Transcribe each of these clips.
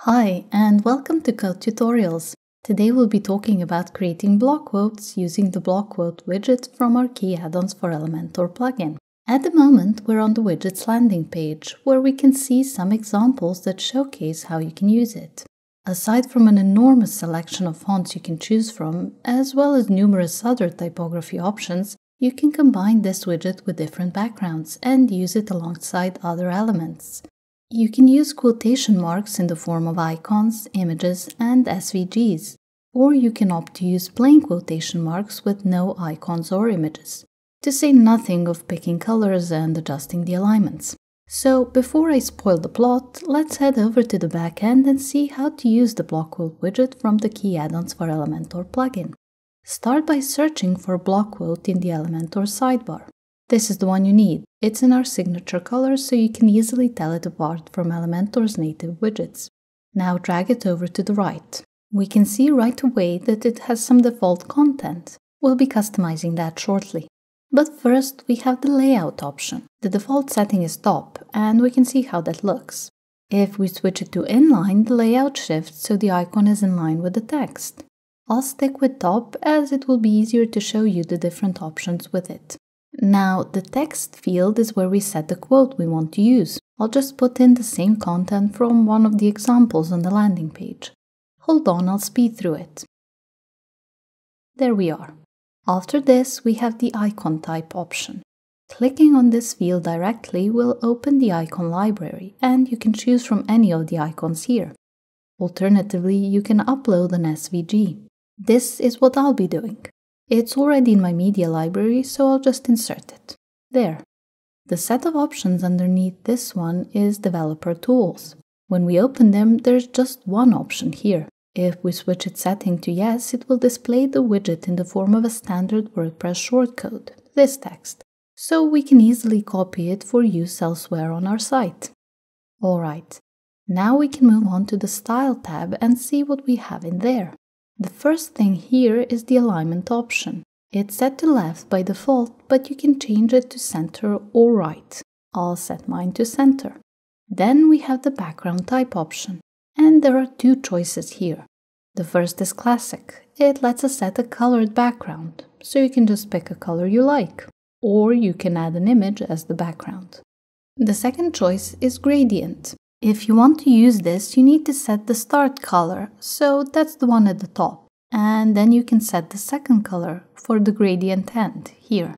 Hi, and welcome to Code Tutorials. Today we'll be talking about creating block quotes using the block quote widget from our key add-ons for Elementor plugin. At the moment, we're on the widget's landing page, where we can see some examples that showcase how you can use it. Aside from an enormous selection of fonts you can choose from, as well as numerous other typography options, you can combine this widget with different backgrounds and use it alongside other elements. You can use quotation marks in the form of icons, images, and SVGs, or you can opt to use plain quotation marks with no icons or images, to say nothing of picking colors and adjusting the alignments. So before I spoil the plot, let's head over to the backend and see how to use the block quote widget from the key add-ons for Elementor plugin. Start by searching for block quote in the Elementor sidebar. This is the one you need. It's in our signature color, so you can easily tell it apart from Elementor's native widgets. Now drag it over to the right. We can see right away that it has some default content. We'll be customizing that shortly. But first, we have the layout option. The default setting is top, and we can see how that looks. If we switch it to inline, the layout shifts so the icon is in line with the text. I'll stick with top as it will be easier to show you the different options with it. Now, the text field is where we set the quote we want to use. I'll just put in the same content from one of the examples on the landing page. Hold on, I'll speed through it. There we are. After this, we have the icon type option. Clicking on this field directly will open the icon library, and you can choose from any of the icons here. Alternatively, you can upload an SVG. This is what I'll be doing. It's already in my media library, so I'll just insert it. There. The set of options underneath this one is Developer Tools. When we open them, there's just one option here. If we switch its setting to yes, it will display the widget in the form of a standard WordPress shortcode, this text, so we can easily copy it for use elsewhere on our site. Alright, now we can move on to the Style tab and see what we have in there. The first thing here is the alignment option. It's set to left by default, but you can change it to center or right. I'll set mine to center. Then we have the background type option, and there are two choices here. The first is classic. It lets us set a colored background, so you can just pick a color you like, or you can add an image as the background. The second choice is gradient. If you want to use this, you need to set the start color, so that's the one at the top. And then you can set the second color for the gradient end, here.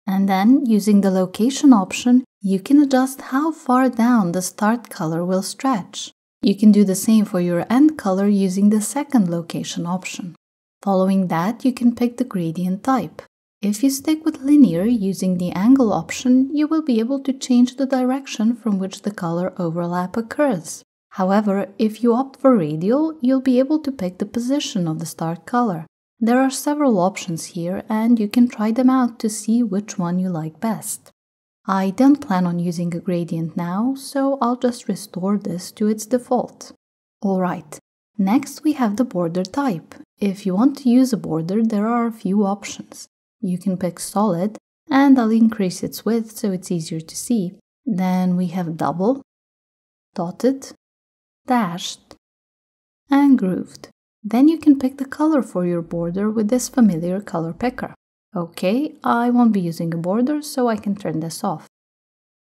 And then, using the location option, you can adjust how far down the start color will stretch. You can do the same for your end color using the second location option. Following that, you can pick the gradient type. If you stick with linear using the angle option, you will be able to change the direction from which the color overlap occurs. However, if you opt for radial, you'll be able to pick the position of the start color. There are several options here, and you can try them out to see which one you like best. I don't plan on using a gradient now, so I'll just restore this to its default. Alright, next we have the border type. If you want to use a border, there are a few options. You can pick solid, and I'll increase its width so it's easier to see. Then we have double, dotted, dashed, and grooved. Then you can pick the color for your border with this familiar color picker. Okay, I won't be using a border, so I can turn this off.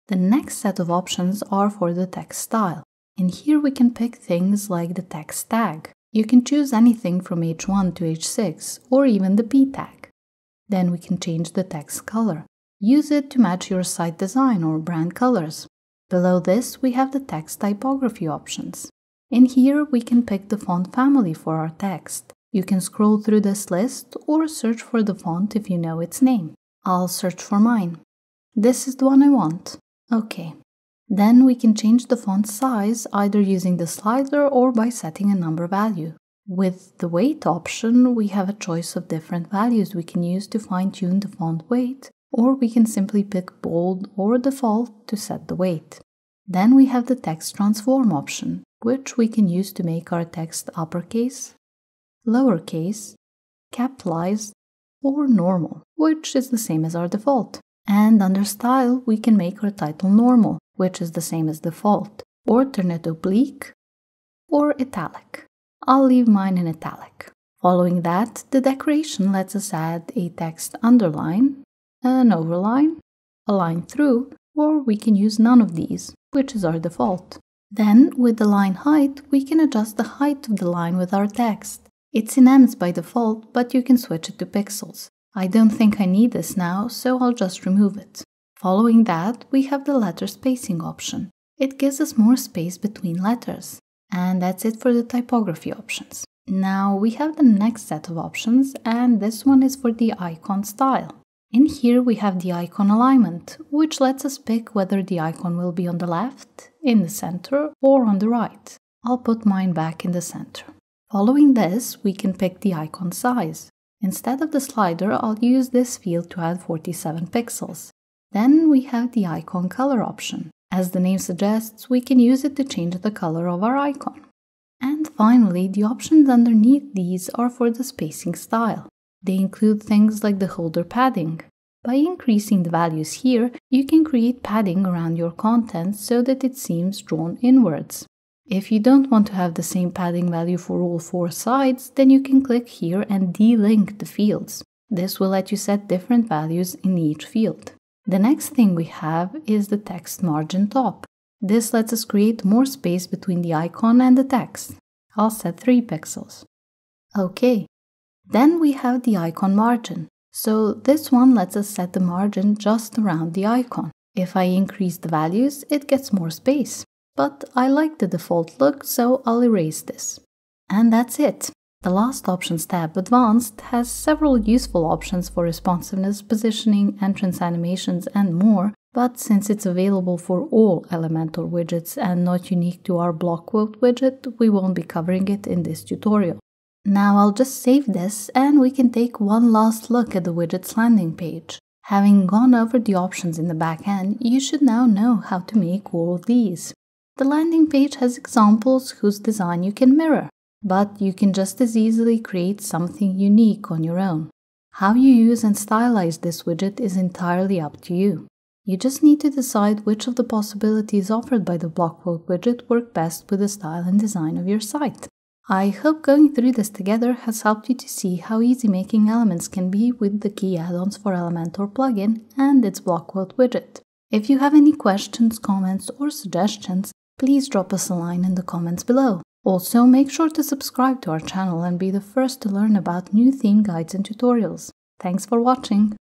The next set of options are for the text style. In here we can pick things like the text tag. You can choose anything from H1 to H6, or even the P tag. Then we can change the text color. Use it to match your site design or brand colors. Below this, we have the text typography options. In here, we can pick the font family for our text. You can scroll through this list or search for the font if you know its name. I'll search for mine. This is the one I want. Okay. Then we can change the font size either using the slider or by setting a number value. With the weight option, we have a choice of different values we can use to fine-tune the font weight, or we can simply pick bold or default to set the weight. Then we have the text transform option, which we can use to make our text uppercase, lowercase, capitalized, or normal, which is the same as our default. And under style, we can make our title normal, which is the same as default, or turn it oblique, or italic. I'll leave mine in italic. Following that, the decoration lets us add a text underline, an overline, a line through, or we can use none of these, which is our default. Then, with the line height, we can adjust the height of the line with our text. It's in ems by default, but you can switch it to pixels. I don't think I need this now, so I'll just remove it. Following that, we have the letter spacing option. It gives us more space between letters. And that's it for the typography options. Now we have the next set of options, and this one is for the icon style. In here we have the icon alignment, which lets us pick whether the icon will be on the left, in the center, or on the right. I'll put mine back in the center. Following this, we can pick the icon size. Instead of the slider, I'll use this field to add 47 pixels. Then we have the icon color option. As the name suggests, we can use it to change the color of our icon. And finally, the options underneath these are for the spacing style. They include things like the holder padding. By increasing the values here, you can create padding around your content so that it seems drawn inwards. If you don't want to have the same padding value for all 4 sides, then you can click here and delink the fields. This will let you set different values in each field. The next thing we have is the text margin top. This lets us create more space between the icon and the text. I'll set 3 pixels. Okay. Then we have the icon margin. So this one lets us set the margin just around the icon. If I increase the values, it gets more space. But I like the default look, so I'll erase this. And that's it. The last Options tab, Advanced, has several useful options for responsiveness, positioning, entrance animations, and more, but since it's available for all Elementor widgets and not unique to our block quote widget, we won't be covering it in this tutorial. Now I'll just save this and we can take one last look at the widget's landing page. Having gone over the options in the back end, you should now know how to make all of these. The landing page has examples whose design you can mirror, but you can just as easily create something unique on your own. How you use and stylize this widget is entirely up to you. You just need to decide which of the possibilities offered by the block quote widget work best with the style and design of your site. I hope going through this together has helped you to see how easy making elements can be with the key add-ons for Elementor plugin and its block quote widget. If you have any questions, comments, or suggestions, please drop us a line in the comments below. Also, make sure to subscribe to our channel and be the first to learn about new theme guides and tutorials. Thanks for watching!